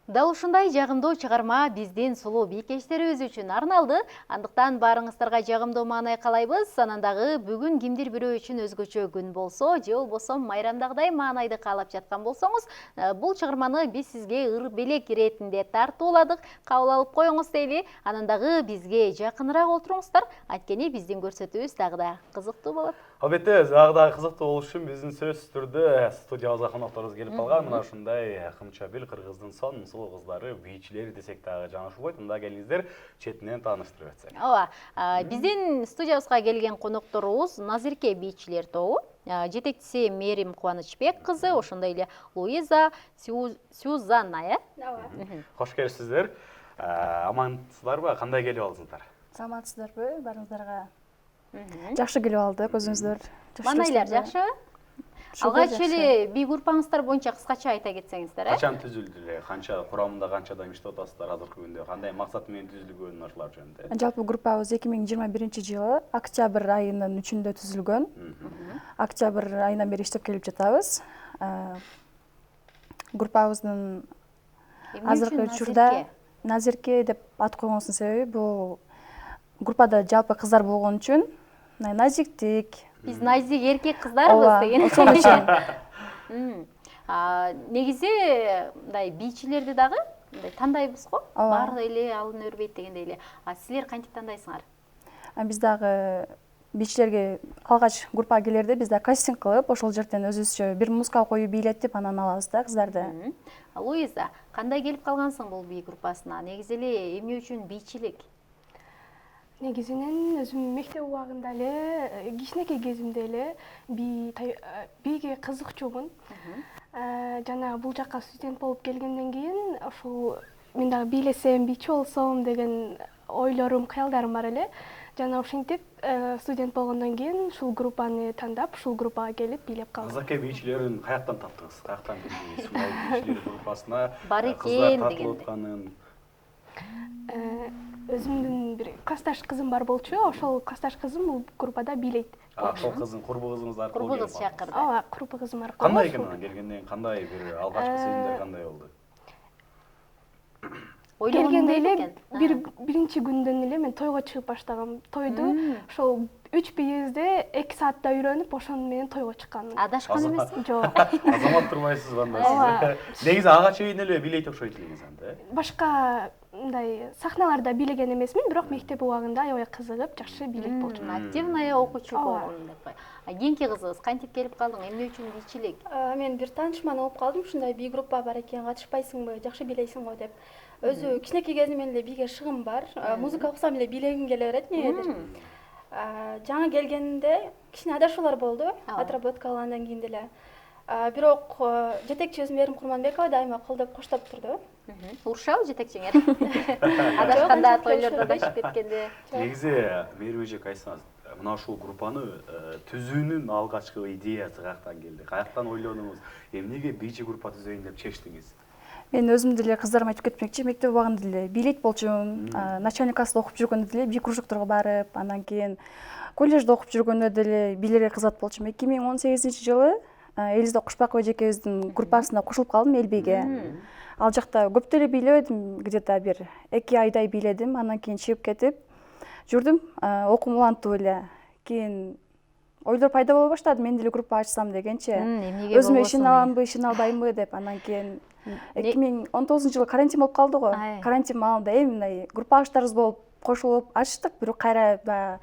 Дал ушундай жагымдуу чыгарма биздин сулуу бийкечтерибиз үчүн арналды. Андыктан барыңыздарга жагымдуу маанай каалайбыз. Анан дагы бүгүн кимдир бирөө үчүн өзгөчө күн болсо, же болбосо майрамдагыдай маанайды каалап жаткан болсоңуз, бул чыгарманы биз сизге ыр белек иретинде тартууладык. Кабыл алып коюңуз дейли. Анан дагы бизге жакыныраак отуруңуздар. Анткени биздин көрсөтүүбүз дагы да кызыктуу болот. Албетте, дагы да кызыктуу болуш үчүн биздин сөзсүз түрдө студиябызга конокторубуз келип калган. Мына ушундай кымча бел кыргыздын сонун сулуу кыздары, бийчилери десек дагы жана ушубойт. Мында келиңиздер, четинен тааныштырып өтсөк. Ооба, биздин студиябызга келген конокторубуз Назирке бийчилер тобу. Жетекчиси Мерим Кубанычбек кызы, ошондой эле Луиза Сюзанна, Ооба. Кош келипсиздер. Амансыздарбы? Кандай келип алдыңыздар? Саламатсыздарбы? Барыңыздарга жакшы келип алдык, өзүңүздөр. Маанайлар жакшыбы? Алгач эле бий группаңыздар боюнча кыскача айта кетсеңиздер, Качан түзүлдү эле? Канча курамында канча адам иштеп атасыздар азыркы күндө? Кандай максат менен түзүлгөн ошолор жөнүндө? Жалпы группабыз 2021-жылы октябрь айынын 3-үндө түзүлгөн. Октябрь айынан бери иштеп келип жатабыз. Группабыздын азыркы учурда Назирке деп ат койгонубуздун себеби бул группада жалпы кыздар болгон үчүн назиктик. Биз назик эркек кыздарбыз деген. Ошон үчүн. Негизи мындай бийчилерди дагы мындай тандайбыз го. Баары эле алын өрбөйт дегендей эле. Силер кантип тандайсыңар? Биз дагы бийчилерге алгач группага келерде биз да кастинг кылып, ошол жерден өзүбүзчө бир музыка коюп бийлетип, анан алабыз да кыздарды. Луиза, кандай келип калгансың бул бий группасына? Негизи эле эмне үчүн бийчилик? Негизинен өзүм мектеп убагында эле, кичинекей кезимде эле бийге кызыкчумун. Жана бул жакка студент болуп келгенден кийин ошол мен дагы бийлесем, бийчи болсом деген ойлорум, кыялдарым бар эле. Жана ошентип студент болгондон кийин ушул группаны тандап, ушул группага келип бийлеп калдым. Назирке бийчилерин каяктан таптыңыз? Каяктан билдиңиз? Бийчилер группасына бар экен кыздар тартылып атканын. Өзүмдүн бир классташ кызым бар болчу, ошол классташ кызым бул группада бийлейт. Ошол кыздын курбу кызыңыз аркылуу Курбу кыз чакырды. Ооба, курбу кызым аркылуу. Кандай экен анан келгенден кандай бир алгачкы сезимдер кандай болду? Келгенде эле биринчи күндөн эле мен тойго чыгып баштагам. Тойду ошол 3 бийибизде 2 саатта үйрөнүп, ошону менен тойго чыкканмын. Адашкан эмессиң? Жок. Азамат турбайсызбы анда сиз? Негизи ага чейин эле бийлейт окшойт элеңиз анда. Башка мындай сахналарда бийлеген эмесмин, бирок мектеп убагында аябай кызыгып, жакшы бийлейт болчумун. Активный окуучу болгон деп кой. Кийинки кызыбыз кантип келип калдың? Эмне үчүн бийчилик? Мен бир таанышыман угуп калдым, ушундай бий группа бар экен, катышпайсыңбы, жакшы бийлейсиң го деп. Өзү кичинекей кезимден эле бийге шыгым бар. Музыка окусам эле бийлегим келе берет эмнегедир. Жаңы келгенде кичине адашуулар болду, отработка алгандан кийин деле. Бирок жетекчи өзүм Мерим Курманбекова дайыма колдоп коштоп турду. Урушабы жетекчиңер? Адашканда, тойлордо адашып кеткенде. Негизи Мерим эжек айтсаңыз, мына ушул группаны түзүүнүн алгачкы идеясы каяктан келди? Каяктан ойлонуңуз? Эмнеге бийчи группа түзөйүн деп чечтиңиз? Мен өзүм деле кыздарыма айтып кетмекчи, мектеп убагында деле бийлейт болчумун. Начальник класста окуп жүргөндө деле бий кружокторго барып, андан кийин коллежде окуп жүргөндө деле бийлерге кызыгат болчумун. 2018-жылы Элиза Кушпакова эжекебиздин группасына кошулуп калдым, эл бийге. Ал жакта көп деле бийлебедим, где-то бир 2 айдай бийледим, андан кийин чыгып кетип жүрдүм, окуум улантып эле. Кийин ойлор пайда боло баштады, мен деле группа ачсам дегенчи. Өзүмө ишене аламбы, ишене албаймбы деп. Андан кийин 2019-жылы карантин болуп калды го. Карантин маалында мындай группаштарыбыз болуп кошулуп ачтык, бирок кайра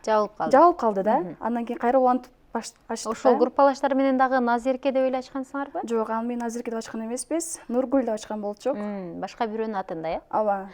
жабылып калды да. Андан кийин кайра улантып ачтык. Ошол группалаштар менен дагы Назирке деп эле ачкансыңарбы? Жок, аны мен Назирке деп ачкан эмеспиз. Нургүл деп ачкан болчук. Башка бирөөнүн атында, Ооба.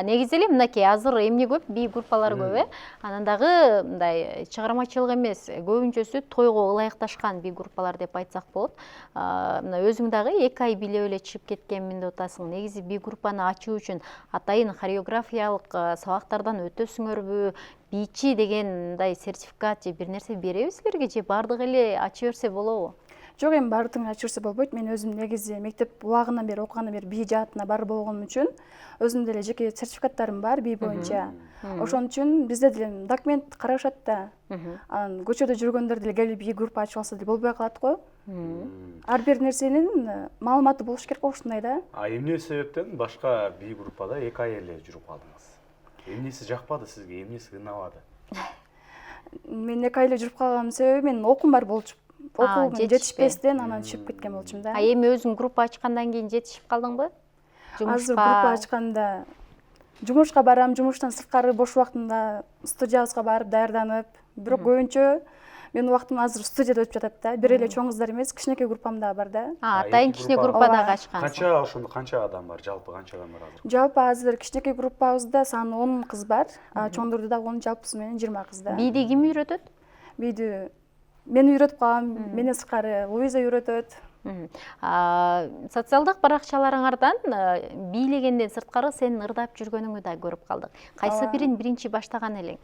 Негизи эле мынакей азыр эмне көп, бий группалар көп, Анан дагы мындай чыгармачылык эмес, көбүнчөсү тойго ылайыкташкан бий группалар деп айтсак болот. Мына өзүң дагы 2 ай бийлеп эле чыгып кеткенмин деп атасың. Негизи бий группаны ачуу үчүн атайын хореографиялык сабактардан өтөсүңөрбү? Бийчи деген мындай сертификат же бир нерсе береби силерге же бардыгы эле ача берсе болобу? Жок, эми баардыгын айтып жүрсө болбойт. Мен өзүм негизи мектеп убагынан бери окугандан бери би жаатына бар болгон үчүн өзүм деле жеке сертификаттарым бар би боюнча. Ошон үчүн бизде деле документ карашат да. Анан көчөдө жүргөндөр деле келип би группа ачып алса деле болбой калат го. Ар бир нерсенин маалыматы болуш керек ушундай да. Эмне себептен башка би группада 2 ай эле жүрүп калдыңыз? Эмнеси жакпады сизге, эмнеси ынабады? Мен 2 ай эле жүрүп калганымдын себеби менин окуум бар болчу. Окуум жетишпестен анан чыгып кеткен болчумун да. Эми өзүң группа ачкандан кийин жетишип калдыңбы? Азыр группа ачканда жумушка барам, жумуштан сырткары бош убактымда студиябызга барып даярданып, бирок көбүнчө менин убактым азыр студияда өтүп жатат да. Бир эле чоң кыздар эмес, кичинекей группам дагы бар да. Атайын кичине группа дагы ачкансың. Ошондо канча адам бар? Жалпы канча адам бар азыр? Жалпы азыр кичинекей группабызда саны 10 кыз бар, чоңдордо дагы 10, жалпысы менен 20 кыз да. Биди ким үйрөтөт? Биди мен үйрөтүп калам, менен сырткары Луиза үйрөтөт. Социалдык баракчаларыңардан бийлегенден сырткары сенин ырдап жүргөнүңдү да көрүп калдык. Кайсы бирин биринчи баштаган элең?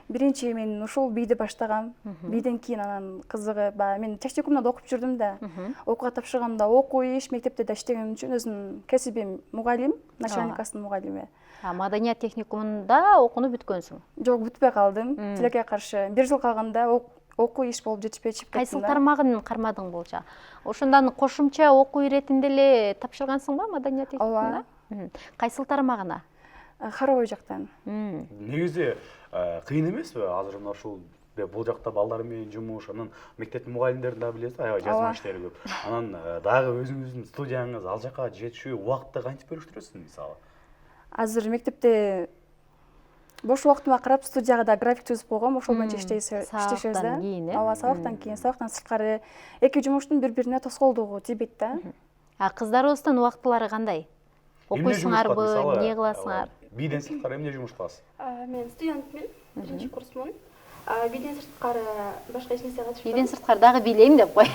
Биринчи мен ушул бийди баштагам. Бийден кийин анан кызыгып, мен техникумда окуп жүрдүм да. Окууга тапшырганда окуу иш, мектепте да иштеген үчүн өзүм кесибим мугалим, начальникасынын мугалими. Маданият техникумунда окууну бүткөнсүң? Жок, бүтпөй калдым. Тилекке каршы 1 жыл калганда окуу иш болуп жетишпей чыгып кеттим да. Кайсыл тармагын кармадың болчу? Ошондон кошумча окуу иретинде эле тапшыргансыңбы маданият техникумда? Кайсыл тармагына? Харовой жактан. Негизи кыйын эмеспи? Азыр мына ушул бул жакта балдар менен жумуш, анан мектептин мугалимдерин да билесиз, аябай жазма иштери көп. Анан дагы өзүңүздүн студияңыз ал жака жетишүү убакытты кантип бөлүштүрөсүз мисалы? Азыр мектепте бош убактыма карап студияга да график түзүп койгом, ошол боюнча иштешебиз да. Ооба, сабактан кийин, сабактан сырткары эки жумуштун бири-бирине тоскоолдугу тийбейт да. Кыздарыбыздын убактылары кандай? Окуйсуңарбы, эмне кыласыңар? Бийден сырткары эмне жумуш кыласыз? Мен студентмин, 1-чи курсмун. Бийден сырткары башка эч нерсе катышпайм. Бийден сырткары дагы бийлейм деп кой.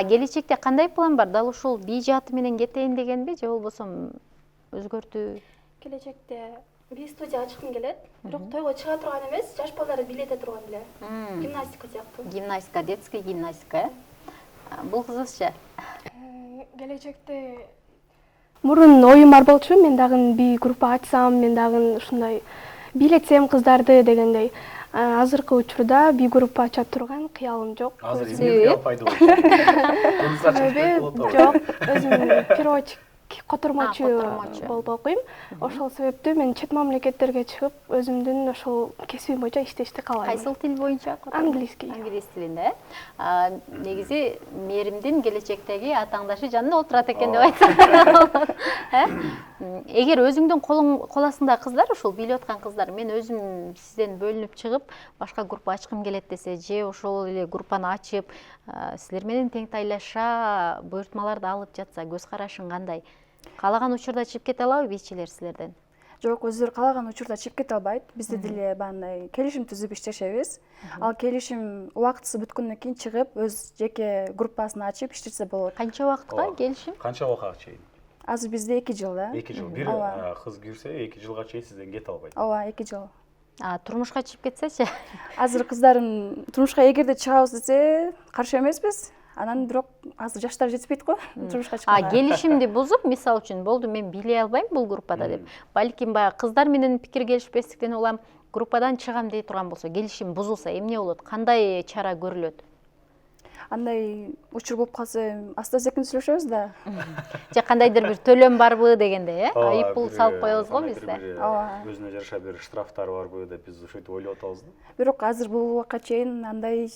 Келечекте кандай план бар? Дал ушул бий жааты менен кетейин дегенби, же болбосо өзгөртүү? Келечекте би студия ачкым келет, бирок тойго чыга турган эмес, жаш балдарды бийлете турган эле. Гимнастика сыяктуу. Гимнастика, детский гимнастика. Бул кызычча? Келечекте мурун оюм бар болчу, мен дагы би группа ачсам, мен дагы ушундай бийлетсем кыздарды дегендей. Азыркы учурда би группа ача турган кыялым жок. Азыр эмне пайда болчу? Жок, өзүм переводчик, котормочу болуп окуйм. Ошол себептен мен чет мамлекеттерге чыгып, өзүмдүн ошол кесибим боюнча иштешти каалайм. Кайсыл тил боюнча? Английский. Англис тилинде. Негизи Мээримдин келечектеги атааңдашы жанында отурат экен деп айтсам. Эгер өзүңдүн кол астында кыздар, ушул бийлеп аткан кыздар, мен өзүм сизден бөлүнүп чыгып, башка группа ачкым келет десе, же ошол эле группаны ачып, силер менен тең тайлаша буйртмаларды алып жатса, көз карашың кандай? Каалаган учурда чыгып кете алабы бийчилер силерден? Жок, өздөрү каалаган учурда чыгып кете албайт. Бизде деле баандай келишим түзүп иштешебиз. Ал келишим убактысы бүткөндөн кийин чыгып, өз жеке группасын ачып иштесе болот. Канча убакытка келишим? Канча убакытка чейин? Азыр бизде 2 жыл да. 2 жыл. Бир кыз кирсе 2 жылга чейин сизден кете албайт. Ооба, 2 жыл. Турмушка чыгып кетсечи? Азыр кыздарым турмушка эгерде чыгабыз десе, каршы эмеспиз. Анан бирок азыр жаштар жетпейт го турмушка чыкканга. Келишимди бузуп, мисалы үчүн, болду мен бийлей албайм бул группада деп. Балким баягы кыздар менен пикир келишпестиктен улам группадан чыгам дей турган болсо, келишим бузулса эмне болот? Кандай чара көрүлөт? Андай учур болуп калса, аста-секин сүйлөшөбүз да. Же кандайдыр бир төлөм барбы дегенде, айып пул салып коебуз го бизде. Өзүнө жараша бир штрафтар барбы деп биз ушинтип ойлоп атабыз да. Бирок азыр бул убакка чейин андай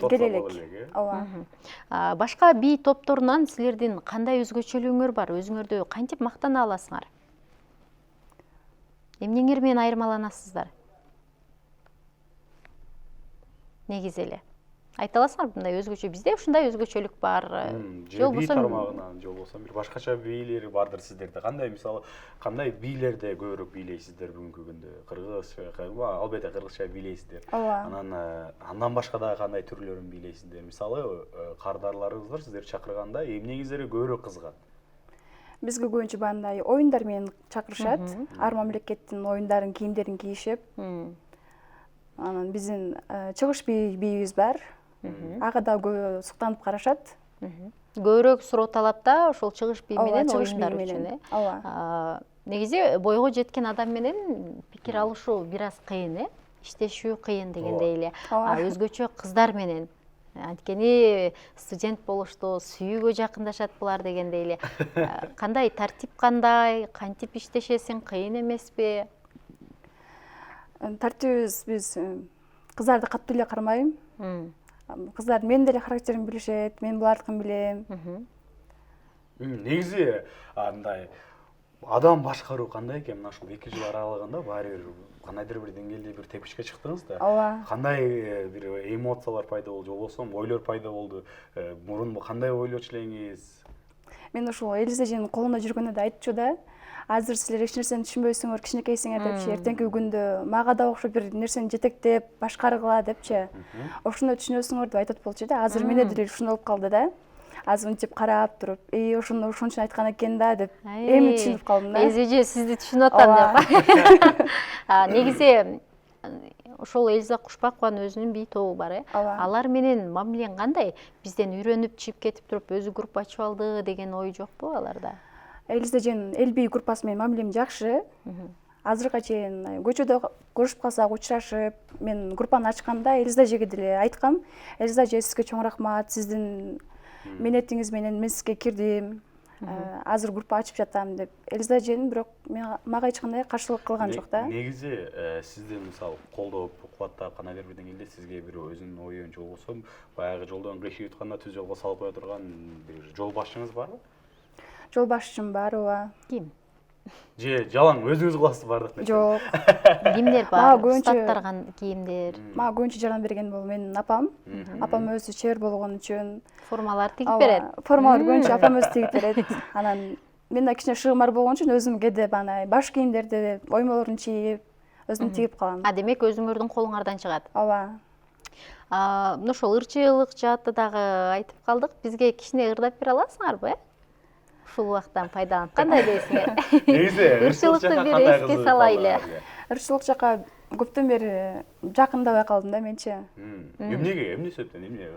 келе элек. Ооба. Башка бий топторунан силердин кандай өзгөчөлүгүңөр бар? Өзүңөрдү кантип мактана аласыңар? Эмнеңер менен айырмаланасыздар? Негизи эле айта аласыңар, мындай өзгөчө, бизде ушундай өзгөчөлүк бар. Же бий тармагынан, же болбосо бир башкача бийлер бардыр сиздерде. Кандай, мисалы, кандай бийлерде көбүрөөк бийлейсиздер бүгүнкү күндө? Кыргызча, албетте кыргызча бийлейсиздер. Андан башка дагы кандай түрлөрүн бийлейсиздер? Мисалы, кардарларыңыздар сиздерди чакырганда эмнеңиздерге көбүрөөк кызыгат? Бизге көбүнчө бандай оюндар менен чакырышат. Ар мамлекеттин оюндарын, кийимдерин кийишип. Анан биздин чыгыш бийибиз бар. ага да көбү суктанып карашат. Көбүрөөк суроо талапта ошол чыгыш бий менен чыгыш бий оюндар менен. үчүн. Ооба. Негизи бойго жеткен адам менен пикир алышуу бир аз кыйын, иштешүү кыйын дегендей эле. Өзгөчө кыздар менен анткени студент болушту, сүйүүгө жакындашат булар дегендей эле. Кандай тартип, кандай, кантип иштешесиң, кыйын эмеспи? Тартибибиз биз кыздарды катуу эле кармайм. Кыздар менин деле характеримди билишет, мен булардыкын билем. Негизи андай адам башкаруу кандай экен? Мына ушул 2 жыл аралыгында баары бир кандайдыр бир деңгээлде бир тепишке чыктыңыз да. Ооба. Кандай бир эмоциялар пайда болду, же болбосо ойлор пайда болду? Мурун кандай ойлочу элеңиз? Мен ушул Элиз эженин колунда жүргөндө да айтчу да. Азыр силер эч нерсени түшүнбөйсүңөр, кичинекейсиңер депчи. Эртеңки күндө мага да окшоп бир нерсени жетектеп, башкаргыла депчи. Ошондо түшүнөсүңөр деп айтып болчу да. Азыр менде деле ушундай болуп калды да. Азыр мынтип карап туруп, ошондо ошон үчүн айткан экен да деп эми түшүнүп калдым да. Эже сизди түшүнүп атам деп. Негизи ошол Элиза Кушпакованын өзүнүн бий тобу бар, Алар менен мамилең кандай? Бизден үйрөнүп чыгып кетип туруп өзү группа ачып алды деген ой жокпу аларда? Элиз эженин эл бий группасы менен мамилем жакшы. Азыркыга чейин көчөдө көрүшүп калсак, учурашып, мен группаны ачканда Элиз эжеге деле айткам. Элиз эже, сизге чоң рахмат, сиздин минетиңиз менен мен сизге кирдим. Азыр группа ачып жатам деп. Элиз эженин бирок мага эч кандай каршылык кылган жок да. Негизи сизди мисалы колдоп, кубаттап, кандайдыр бир деңгээлде сизге бир өзүнүн оюн же болбосо баягы жолдон кыйшык өткөндө түз жолго салып кое турган бир жол башчыңыз барбы? Жол башчым бар, ооба. Ким? Же жалаң өзүңүз кыласыз бардык нерсени? Жок. Кимдер бар? Устаттар кийимдер. Мага көбүнчө жардам берген бул менин апам. Апам өзү чебер болгон үчүн Формалар тигип берет. Формалар көбүнчө апам өзү тигип берет. Анан мен да кичине шыгым бар болгон үчүн өзүм кээде бана баш кийимдерди, оймолорун чийип, өзүм тигип калам. Демек өзүңөрдүн колуңардан чыгат. Ооба. Мына ошол ырчылык жааты дагы айтып калдык. Бизге кичине ырдап бере аласыңарбы? Ушул убактан пайдаланып кандай дейсиңер? Негизи ырчылыкты бир эске салайлы. Ырчылык жака көптөн бери жакындабай калдым да менчи. Эмне себептен? Эмне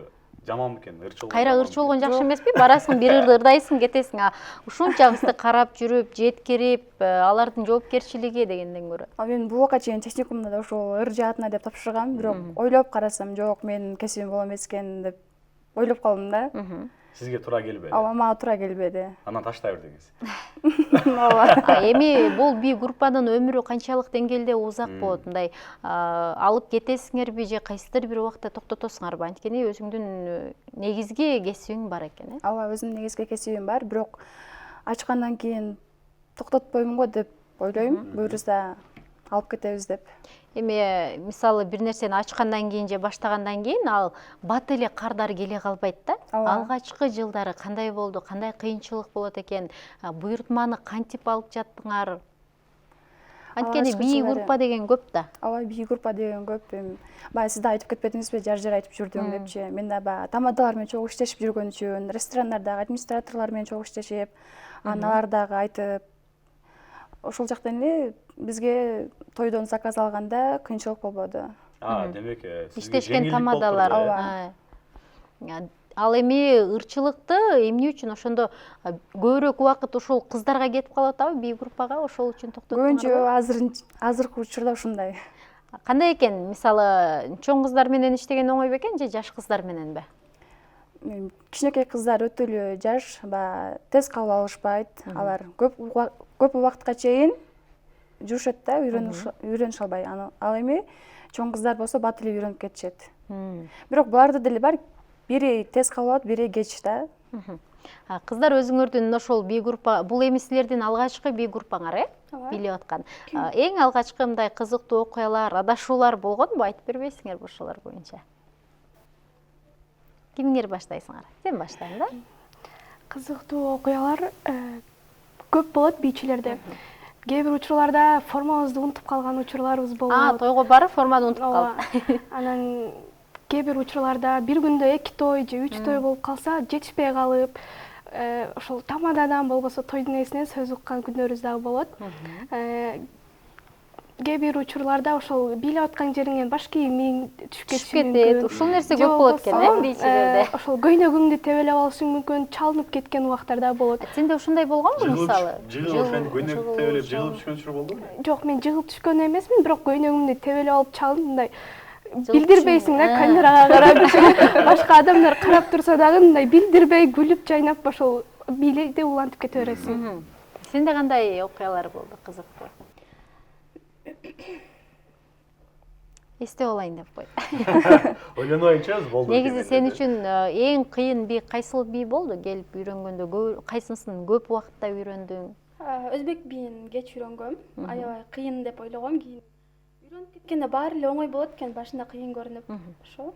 жаман бекен ырчылык? Кайра ырчы болгон жакшы эмеспи? Барасың, бир ырды ырдайсың, кетесиң. Ушунча абызды карап жүрүп, жеткирип, алардын жоопкерчилиги дегенден көрө. Мен буга чейин техникумда да ошол ыр жаатына деп тапшыргам, бирок ойлоп карасам, жок, менин кесибим боло эмес экен деп ойлоп калдым да. Сизге туура келбеди? Ооба, мага туура келбеди. Анан таштай бердиңиз. Ооба. Эми бул бий группанын өмүрү канчалык деңгээлде узак болот? Мындай алып кетесиңерби же кайсыдыр бир убакта токтотосуңарбы? Анткени өзүңдүн негизги кесибиң бар экен, э? Ооба, өзүмдүн негизги кесибим бар, бирок ачкандан кийин токтотпоймун го деп ойлойм. Буюрса алып кетебиз деп. Эми мисалы бир нерсени ачкандан кийин же баштагандан кийин ал бат эле кардар келе калбайт да. Алгачкы жылдары кандай болду, кандай кыйынчылык болот экен, буйртманы кантип алып жаттыңар? Анткени бий группа деген көп да. Ооба, бий группа деген көп. Баягы сиз да айтып кетпедиңизби, жар айтып жүрдүм депчи. Мен да баягы тамадалар менен чогуу иштешип жүргөн үчүн, ресторандарда администраторлор менен чогуу иштешип, аналар дагы айтып, ошол жактан эле бизге тойдон заказ алганда кыйынчылык болбоду. Демек иштешкен тамадалар. Ооба. Ал эми ырчылыкты эмне үчүн ошондо көбүрөөк убакыт ушул кыздарга кетип калып атабы бий группага, ошол үчүн токтоттуңарбы? Көбүнчө азыркы учурда ушундай. Кандай экен? Мисалы, чоң кыздар менен иштеген оңой бекен же жаш кыздар мененби? Кичинекей кыздар өтө эле жаш, тез кабыл алышпайт. Алар көп убакытка чейин жүрүшөт да, үйрөнүшө албай. Ал эми чоң кыздар болсо бат эле үйрөнүп кетишет. Бирок буларда деле бар, бири тез кабыл алат, бири кеч да. Кыздар өзүңөрдүн ошол бий группа, бул эми силердин алгачкы бий группаңар, билип аткан. Эң алгачкы мындай кызыктуу окуялар, адашуулар болгонбу? Айтып бербейсиңерби ошолор боюнча? Кимиңер баштайсыңар? Сен баштайын да. Кызыктуу окуялар көп болот бийчилерде. Кээ бир учурларда формабызды унутуп калган учурларыбыз болот. Тойго барып форманы унутуп калып. Анан кээ бир учурларда бир күндө 2 той же 3 той болуп калса, жетишпей калып, ошол тамададан болбосо тойдун ээсинен сөз уккан күндөрүбүз дагы болот. кээ бир учурларда ошол бийлеп аткан жериңен баш кийимиң түшүп Түшүп кетиши кетет. мүмкүн. Ушул нерсе Же көп болот экен, болбосо, бийчилерде. ошол көйнөгүңдү тебелеп алышың мүмкүн, чалынып кеткен убактарда болот. Сенде ушундай болгонбу мисалы? Жыгылып ошентип көйнөк тебелеп жыгылып түшкөн учур болдубу? Жок, мен жыгылып түшкөн эмесмин, бирок көйнөгүмдү тебелеп алып чалынып мындай Жыгылып билдирбейсиң да, түшүң. камерага карап, башка адамдар карап турса дагы мындай билдирбей күлүп жайнап ошол бийлейди улантып кете бересиң. Сенде кандай окуялар болду, кызыктуу? Эстеп алайын деп кой. Ойлонойнчу өзү болду. Негизи сен үчүн эң кыйын бий кайсыл бий болду? Келип үйрөнгөндө кайсысын көп убакытта үйрөндүң? Өзбек бийин кеч үйрөнгөм. Аябай кыйын деп ойлогом. Кийин үйрөнүп кеткенде баары эле оңой болот экен, башында кыйын көрүнүп. Ошо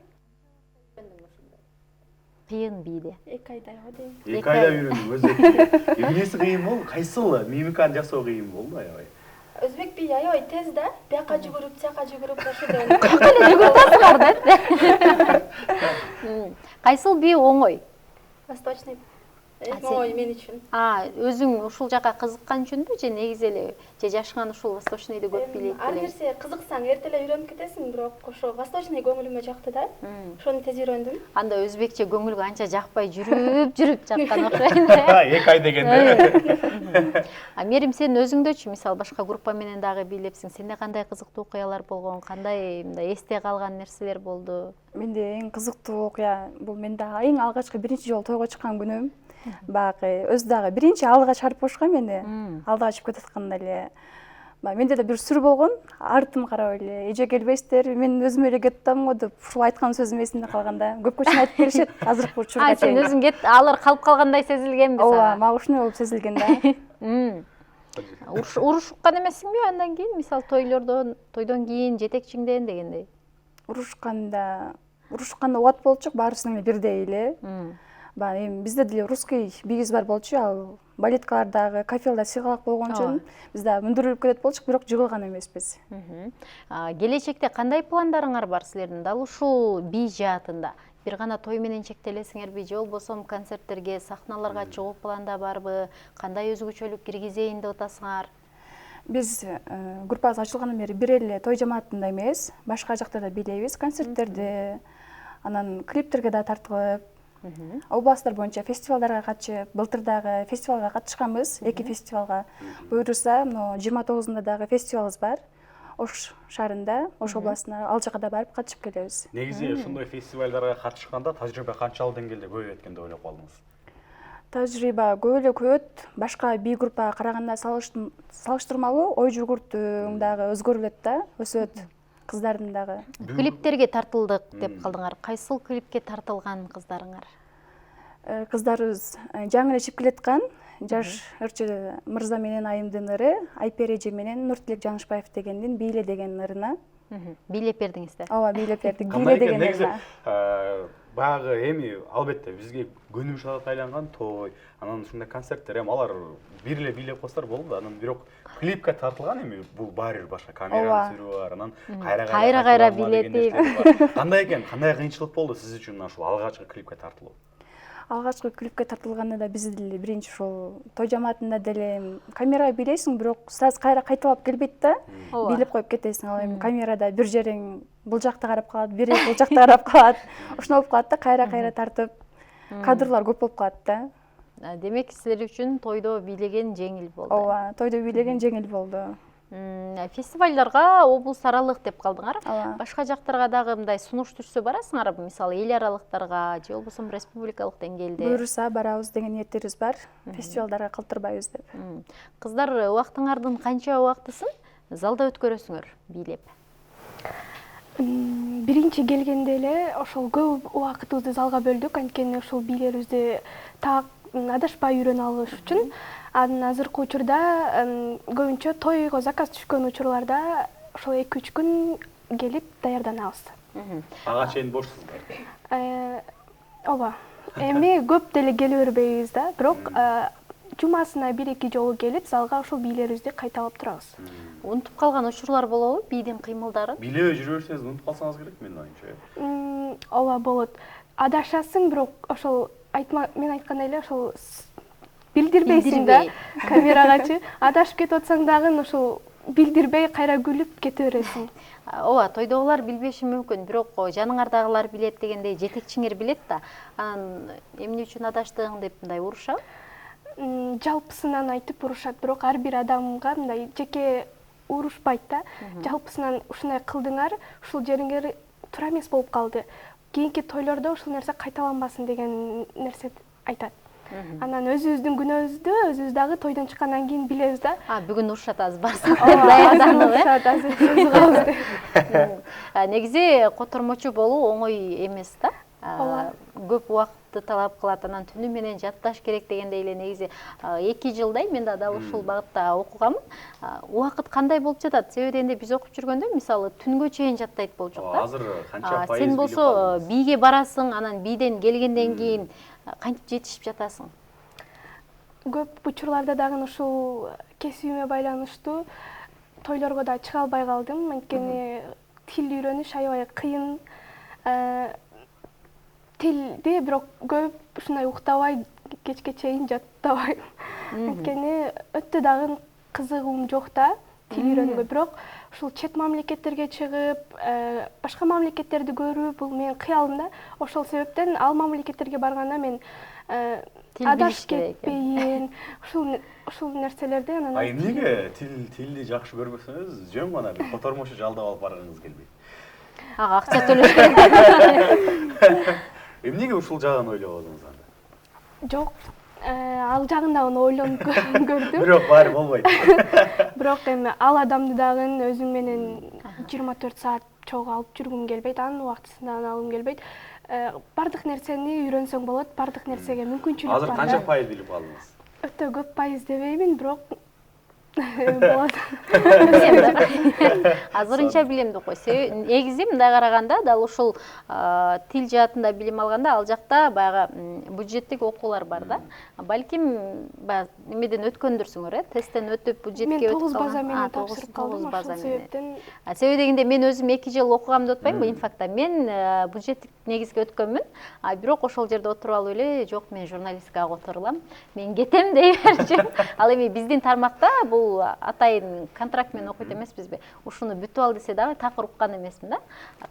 Кыйын бийди. 2 айдай го дейм. 2 айда үйрөндүм өзбек. Эмнеси кыйын болду? Кайсыл мимиканы жасоо кыйын болду аябай? Өзбек бий аябай тез да, бияка жүгүрүп, тияка жүгүрүп ошондой. Эле жүгүрүп атсыңар да. Кайсыл бий оңой? Восточный оңой мен үчүн. Өзүң ушул жака кызыккан үчүнбү же негизи эле же жашыган ушул восточныйды көп бийлейт Ар белең? нерсе кызыксаң эрте эле үйрөнүп кетесиң, бирок ошо восточный көңүлүмө жакты да. Ошону тез үйрөндүм. Анда өзбекче көңүлгө анча жакпай жүрүп жаккан окшойт. 2 ай дегенде. Мерим, сен өзүңдөчү мисалы башка группа менен дагы бийлепсиң. Сенде кандай кызыктуу окуялар болгон, кандай мындай эсте калган нерселер болду? Менде эң кызыктуу окуя бул мен дагы эң алгачкы биринчи жолу тойго чыккан күнүм. Баягы өзү дагы биринчи алдыга чыгарып коюшкан мени. Алдыга чыгып кетатканда эле менде да бир сүр болгон. Артым карап эле эже келбейсиздер, мен өзүм эле кетип атам го деп ушул айткан сөзүм эсимде калганда. Көпкө чейин айтып келишет азыркы учурда. Сен өзүң кет, алар калып калгандай сезилгенби Ооба, сага? мага ушундой болуп сезилген да. Урушуккан эмесиңби андан кийин? Мисалы тойдон кийин жетекчиңден дегендей. Урушканда убат болчук, баарысының эле бирдей эле. Эми бизде деле русский бийибиз бар болчу, ал балеткалардагы, кафелда сыйгалак болгон үчүн биз дагы мүндүрүлүп кетет болчук, бирок жыгылган эмеспиз. Келечекте кандай пландарыңар бар силердин? Дал ушул бий жаатында бир гана той менен чектелесиңерби же болбосо концерттерге, сахналарга чыгуу планда барбы? Кандай өзгөчөлүк киргизейин деп атасыңар? Биз группабыз ачылгандан бери бир эле той жамаатында эмес, башка жактарда бийлейбиз, концерттерде, анан клиптерге да тартылып, областтар боюнча фестивалдарга катышып, былтыр дагы фестивалга катышканбыз, 2 фестивалга. Буюрса, 29-унда дагы фестивалыбыз бар. Ош шаарында, Ош областына, ал жака да барып катышып келебиз. Негизи ушундай фестивалдарга катышканда тажрыйба канчалык деңгээлде көбөйөт экен деп ойлоп калдыңыз? Тажрыйба көп эле көбөйөт. Башка бий группага караганда салыштырмалуу ой жүгүртүүң дагы өзгөрүлөт да, өсөт. Кыздардын дагы. Клиптерге тартылдык деп калдыңар. Кайсыл клипке тартылган кыздарыңар? Кыздарыбыз жаңы эле чыгып келаткан жаш ырчы Мырза менен Айымдын ыры, Айпер эже менен Нуртилек Жаңышбаев дегендин Бийле деген ырына. Бийлеп бердиңиздер. Ооба, бийлеп бердик. Кандай Бийле экен деген негизи ырына. баягы эми албетте бизге көнүмүш адат айланган той, анан ушундай концерттер эми алар бир эле бийлеп койсолор болду, анан бирок клипке тартылган эми бул баары бир башка камеранын сүрү бар, анан кайра бийлетип. Кандай экен, кандай кыйынчылык болду сиз үчүн ушул алгачкы клипке тартылуу? Алгачкы клипке тартылганда да биз деле биринчи ушул той жамаатында деле камерага бийлейсиң, бирок сразу кайра кайталап келбейт да. Бийлеп коюп кетесиң. Ал эми камерада бир жериң бул жакта карап калат, бири бул жакта карап калат. Ошондой болуп калат да, кайра тартып. Кадрлар көп болуп калат да. Демек силер үчүн тойдо бийлеген жеңил болду. Ооба, тойдо бийлеген жеңил болду. Фестивалдарга облус аралык деп калдыңар. Ооба. Башка жактарга дагы мындай сунуш түшсө барасыңарбы? Мисалы эл аралыктарга же болбосо республикалык деңгээлде? Буюрса барабыз деген ниеттерибиз бар. Фестивалдарга калтырбайбыз деп. Кыздар, убактыңардын канча убактысын залда өткөрөсүңөр бийлеп? Биринчи келгенде эле ошол көп убакытыбызды залга бөлдүк, анткени ошол бийлерибизди так адашпай үйрөнө алыш үчүн. Анан азыркы учурда көбүнчө тойго заказ түшкөн учурларда ошол 2-3 күн келип даярданабыз. Ага чейин бошсуздар. Ооба. Эми көп деле келе бербейбиз да, бирок жумасына 1-2 жолу келип залга ошол бийлерибизди кайталап турабыз. Унутуп калган учурлар болобу бийдин кыймылдарын? Бийлебей жүрө берсеңиз унутуп калсаңыз керек менин оюмча. Ооба, болот. Адашасың, бирок ошол мен айткандай эле ошол билдирбейсиң да камерагачы. Адашып кетип атсаң дагы ошол билдирбей кайра күлүп кете бересиң. Ооба, тойдогулар билбеши мүмкүн, бирок жаныңардагылар билет дегендей жетекчиңер билет да. Анан эмне үчүн адаштың деп мындай урушабы? Жалпысынан айтып урушат, бирок ар бир адамга мындай жеке урушпайт да. Жалпысынан ушундай кылдыңар, ушул жериңер туура эмес болуп калды. Кийинки тойлордо ушул нерсе кайталанбасын деген нерсе айтат. Анан өзүбүздүн күнөөбүздү өзүбүз дагы тойдон чыккандан кийин билебиз да. Бүгүн урушат азыр барсак даярданып, Негизи котормочу болуу оңой эмес да. Көп убакытты талап кылат, анан түнү менен жатташ керек дегендей эле негизи 2 жылдай мен да дал ушул багытта окугамын. Убакыт кандай болуп жатат? Себеби дегенде биз окуп жүргөндө мисалы түнгө чейин жаттайт болчук да. Азыр канча пайыз? Сен болсо бийге барасың, анан бийден келгенден кийин кантип жетишип жатасың? Көп учурларда дагы ушул кесибиме байланыштуу тойлорго да чыга албай калдым. Анткени тил үйрөнүш аябай кыйын. Тилди бирок көп ушундай уктабай кечке чейин жаттабайм. Анткени өтө дагы кызыгуум жок да тил үйрөнүүгө, бирок ушул чет мамлекеттерге чыгып, башка мамлекеттерди көрүү бул менин кыялым да. Ошол себептен ал мамлекеттерге барганда мен адашып кетпейин, ушул нерселерди анан. Эмнеге тилди жакшы көрбөсөңүз, жөн гана бир котормочу жалдап алып барганыңыз келбейт? Ага, акча төлөш керек. Эмнеге ушул жагын ойлоп алдыңыз анда? Жок, ал жагын да ойлонуп көрдүм. Бирок баары болбойт. Бирок эми ал адамды дагы өзүң менен 24 саат чогуу алып жүргүм келбейт, анын убактысынан алгым келбейт. Бардык нерсени үйрөнсөң болот, бардык нерсеге мүмкүнчүлүк бар. Азыр канча пайыз билип калдыңыз? Өтө көп пайыз дебеймин, бирок болот. Азырынча билем деп кой. Негизи мындай караганда дал ушул тил жаатында билим алганда ал жакта баягы бюджеттик окуулар бар да. Балким немеден өткөндүрсүңөр, тесттен өтүп бюджетке өтүп мен 9 база менен тапшырып калдым, ошол себептен. Себеби дегенде мен өзүм 2 жыл окугам деп атпаймынбы инфакта. Мен бюджеттик негизге өткөнмүн. Бирок ошол жерде отуруп алып эле, жок мен журналистикага которулам, мен кетем дей берчү. Ал эми биздин тармакта бул атайын контракт менен окуйт эмеспизби? Ушуну бүтүп ал десе дагы такыр уккан эмесмин да.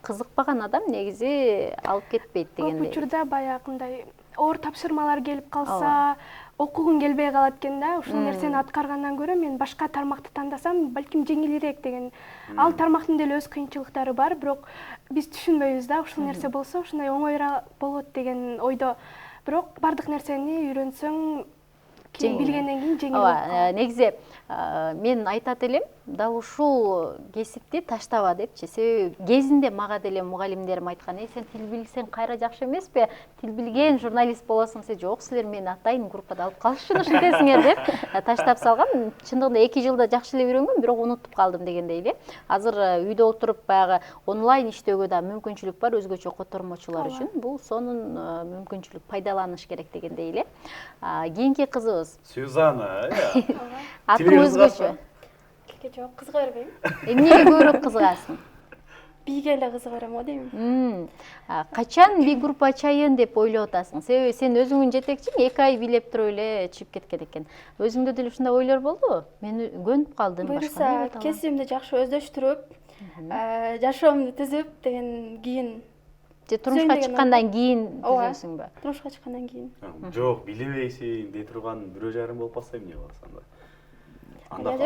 Кызыкпаган адам негизи алып кетпейт дегендей. Көп учурда баягындай оор тапшырмалар келип калса, окугуң келбей калат экен да. Ушул нерсени аткаргандан көрө мен башка тармакты тандасам, балким жеңилирээк деген. Ал тармактын деле өз кыйынчылыктары бар, бирок биз түшүнбөйбүз да. Ушул нерсе болсо, ушундай оңоюраак болот деген ойдо. Бирок бардык нерсени үйрөнсөң, билгенден кийин жеңил болуп калат. Негизи мен айтат элем, дал ушул кесипти таштаба депчи. Себеби кезинде мага деле мугалимдерим айткан, сен тил билсең кайра жакшы эмеспи? Тил билген журналист болосуң. Сен жок, силер мени атайын группада алып калыш үчүн ушинтесиңер деп таштап салгам. Чындыгында 2 жылда жакшы эле үйрөнгөм, бирок унутуп калдым дегендей эле. Азыр үйдө отуруп баягы онлайн иштөөгө да мүмкүнчүлүк бар өзгөчө котормочулар үчүн. Бул сонун мүмкүнчүлүк, пайдаланыш керек дегендей эле. Кийинки кызыбыз Сюзанна, аты өзгөчө. Жок, кызыга бербейм. Эмнеге көбүрөөк кызыгасың? Бийге эле кызыга берем го дейм. Качан би группа ачайын деп ойлоп атасың? Себеби сен өзүңдүн жетекчиң 2 ай бийлеп туруп эле чыгып кеткен экен. Өзүңдө деле ушундай ойлор болдубу? Мен көнүп калдым Буюрса, кесибимди жакшы өздөштүрүп, жашоомду түзүп деген кийин же турмушка чыккандан кийин түзөсүңбү? Турмушка чыккандан кийин. Жок, билебейсиң дей турган бирөө жарым болуп калса эмне кыласың анда?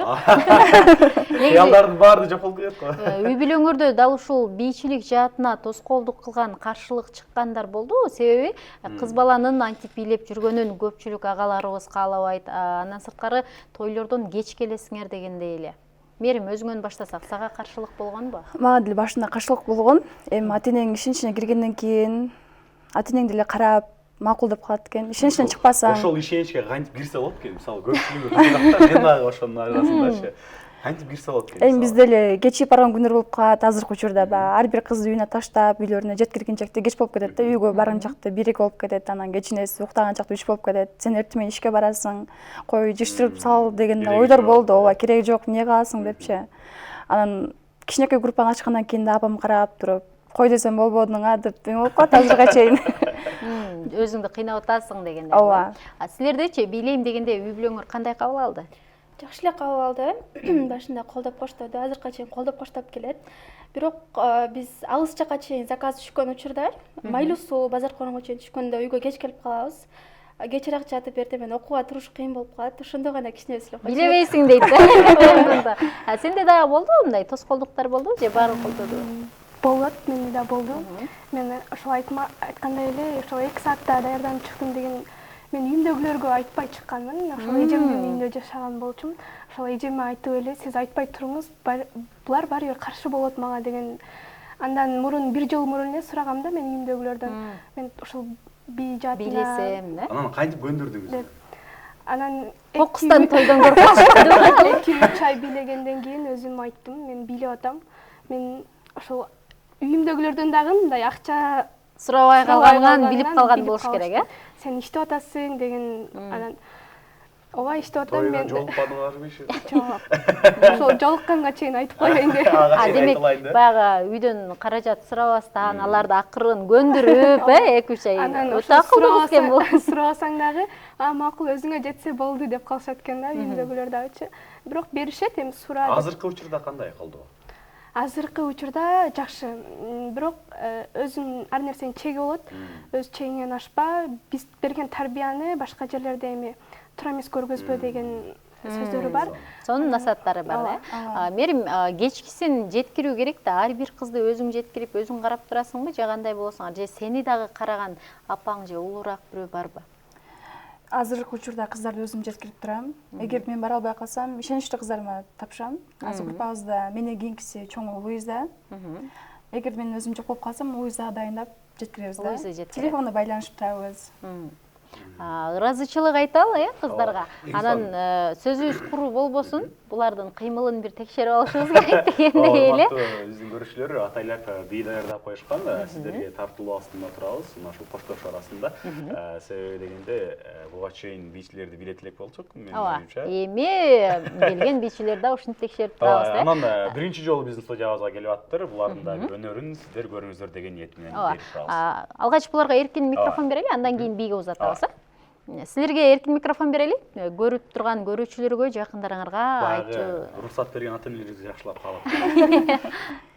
Кыялдардын баары жок болуп кетет го. Үй бүлөңөрдө дал ушул бийчилик жаатына тоскоолдук кылган, каршылык чыккандар болдубу? Себеби кыз баланын антип бийлеп жүргөнүн көпчүлүк агаларыбыз каалабайт. Андан сырткары тойлордон кеч келесиңер дегендей эле. Мерим, өзүңөн баштасак, сага каршылык болгонбу? Мага деле башында каршылык болгон. Эми ата-энең ишин ичине киргенден кийин ата-энең деле карап макулдап калат экен. Ишин ичинен чыкпасаң. Ошол ишеничке кантип кирсе болот экен? Мисалы көпчүлүгү мен дагы ошонун арасындачы. Кантип кирсе болот экен? Эми бизде деле кечип барган күндөр болуп калат. Азыркы учурда ар бир кызды үйүнө таштап, үйлөрүнө жеткиргенчекте кеч болуп кетет да. Үйгө барган бирик болуп кетет, анан кечинеси уктаган чакта 3 болуп кетет. Сен эртең менен ишке барасың, кой жыштырып сал деген ойдор болду. Ооба, кереги жок, эмне кыласың депчи. Анан кичинекей группаны ачкандан кийин да апам карап туруп, кой десем болбодуң деп эме болуп калат азырга чейин. Өзүңдү кыйнап атасың дегенде. Ооба. Силердечи бийлейм дегенде үй бүлөңөр кандай кабыл алды? жакшы эле кабыл алды. Башында колдоп коштоду, азыркыга чейин колдоп коштоп келет. Бирок биз алыс жакка чейин заказ түшкөн учурда, майлуу суу базар коронго чейин түшкөндө үйгө кеч келип калабыз. Кечирээк жатып эртең менен окууга туруш кыйын болуп калат. Ошондо гана кичине эле койчу. Билебейсиң дейт да. Сенде дагы болдубу мындай тоскоолдуктар болдубу же баары колдоду? Болот, менде да болду. Мен ошол айткандай эле, ошол 2 саатта даярданып чыктым деген мен үйүмдөгүлөргө айтпай чыкканмын. Ошол эжемдин үйүндө жашаган болчумун. Ошол эжеме айтып эле, сиз айтпай туруңуз, булар баары бир каршы болот мага деген. Андан мурун бир жыл мурун эле сурагам да мен үйүмдөгүлөрдөн. Мен ошол би жатына Билесем, да? Анан кантип көндүрдүңүз? Анан Кокустан тойдон коркуп 2-3 ай билегенден кийин өзүм айттым, мен билип атам. Мен ошол үйүмдөгүлөрдөн дагы мындай акча сурабай калгандан билип калган болуш керек, э? Сен иштеп атасың деген. Анан ооба иштеп атам Тойга мен. жолукпадыңарбы иши? Жок. Ошол жолукканга чейин айтып коеюн деп. Демек баягы үйдөн каражат сурабастан аларды акырын көндүрүп, 2-3 ай өтө акылдуу кыз экен бул. Сурабасаң дагы, макул өзүңө жетсе болду деп калышат экен да үйүмдөгүлөр дагычы. Бирок беришет, эми сура. Азыркы учурда кандай колдоо? Азыркы учурда жакшы. Бирок өзүң ар нерсенин чеги болот. Өз чегиңен ашпа. Биз берген тарбияны башка жерлерде эми туура эмес көргөзбө деген сөздөрү бар. Сонун насааттары бар, э? Мерим кечкисин жеткирүү керек да, ар бир кызды өзүң жеткирип, өзүң карап турасыңбы, же кандай болосуң? Же сени дагы караган апаң же улуураак бирөө барбы? Азыркы учурда кыздарды өзүм жеткирип турам. Эгер мен бара албай калсам, ишеничтүү кыздарыма тапшырам. Азыр группабызда менден кийинкиси чоңу Луиза. Эгер мен өзүм жок болуп калсам, Луиза дайындап жеткиребиз да. Телефонда байланышып турабыз. Ыраазычылык айталы, кыздарга. Анан сөзүбүз куру болбосун, булардын кыймылын бир текшерип алышыбыз керек дегендей эле. Биздин көрүүчүлөр атайлар бий даярдап коюшкан, сиздерге тартылуу астында турабыз, мына ушул коштошуу арасында. Себеби дегенде буга чейин бийчилерди билет элек болчук, менин оюмча. Эми келген бийчилерди да ушинтип текшерип турабыз, э? Анан биринчи жолу биздин студиябызга келип аттыр, булардын да өнөрүн сиздер көрүңүздөр деген ниет менен берип турабыз. Алгач буларга эркин микрофон берели, андан кийин бийге узатабыз, э? Силерге эркин микрофон берели. Көрүп турган көрүүчүлөргө, жакындарыңарга айтчу. Уруксат берген ата-энелерибиз жакшылап калат.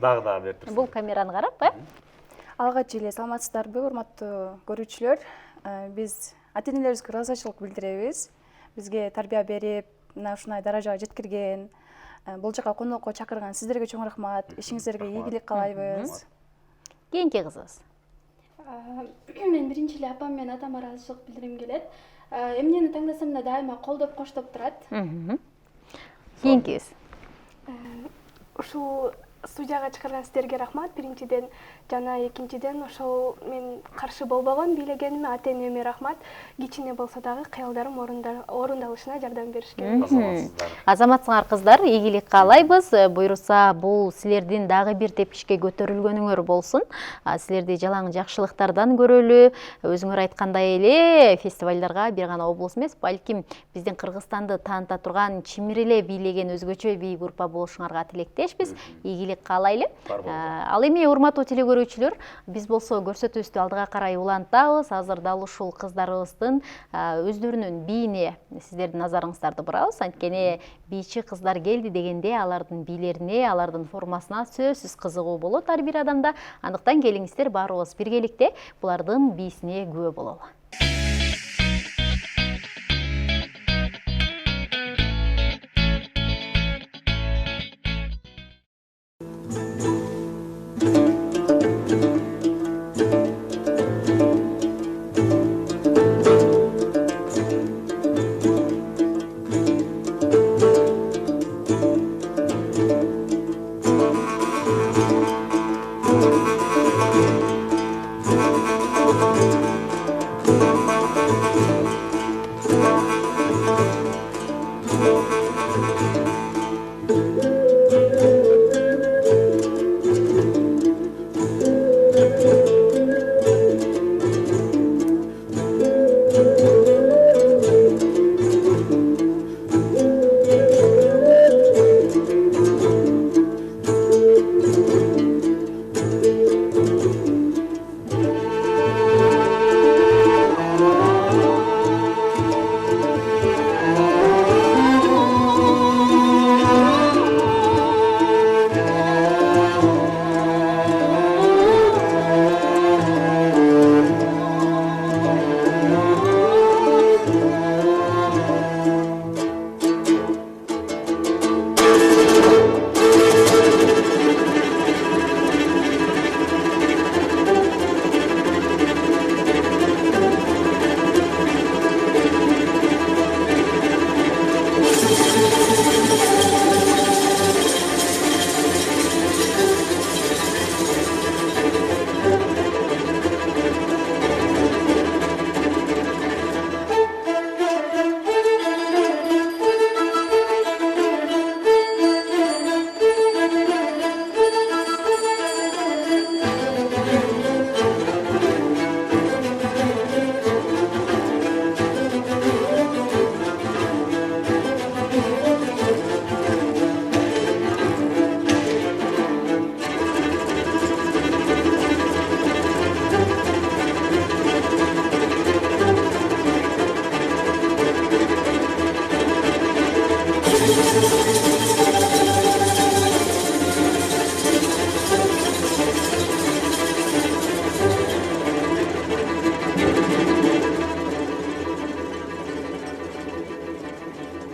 Дагы берип турсун. Бул камераны карап, э? Алгач эле саламатсыздарбы, урматтуу көрүүчүлөр? Биз ата-энелерибизге ыраазычылык билдиребиз. Бизге тарбия берип, мына ушундай даражага жеткирген, бул жака конокко чакырган сиздерге чоң рахмат. Ишиңиздерге ийгилик каалайбыз. Кийинки кызыбыз. Мен биринчи эле апам менен атама ыраазычылык билдиргим келет. Эмнени таңдасам да дайыма колдоп коштоп турат. Кийинкибиз. Ушул студияга чакырган сиздерге рахмат. Биринчиден жана экинчиден ошол мен каршы болбогон бийлегениме ата-энеме рахмат. Кичине болсо дагы кыялдарым орундалышына жардам беришкен. Азаматсыңар кыздар, ийгилик каалайбыз. Буйруса бул силердин дагы бир тепкичке көтөрүлгөнүңөр болсун. Силерди жалаң жакшылыктардан көрөлү. Өзүңөр айткандай эле фестивалдарга бир гана облус эмес, балким биздин Кыргызстанды тааныта турган чимир эле бийлеген өзгөчө бий группа болушуңарга тилектешпиз. Ийгилик каалайлы. Ал эми урматтуу телекөрүүчүлөр, биз болсо көрсөтүүбүздү алдыга карай улантабыз. Азыр дал ушул кыздарыбыздын өздөрүнүн бийине сиздердин назарыңыздарды бурабыз. Анткени бийчи кыздар келди дегенде алардын бийлерине, алардын формасына сөзсүз кызыгуу болот ар бир адамда. Андыктан келиңиздер баарыбыз биргеликте булардын бийисине күбө бололу.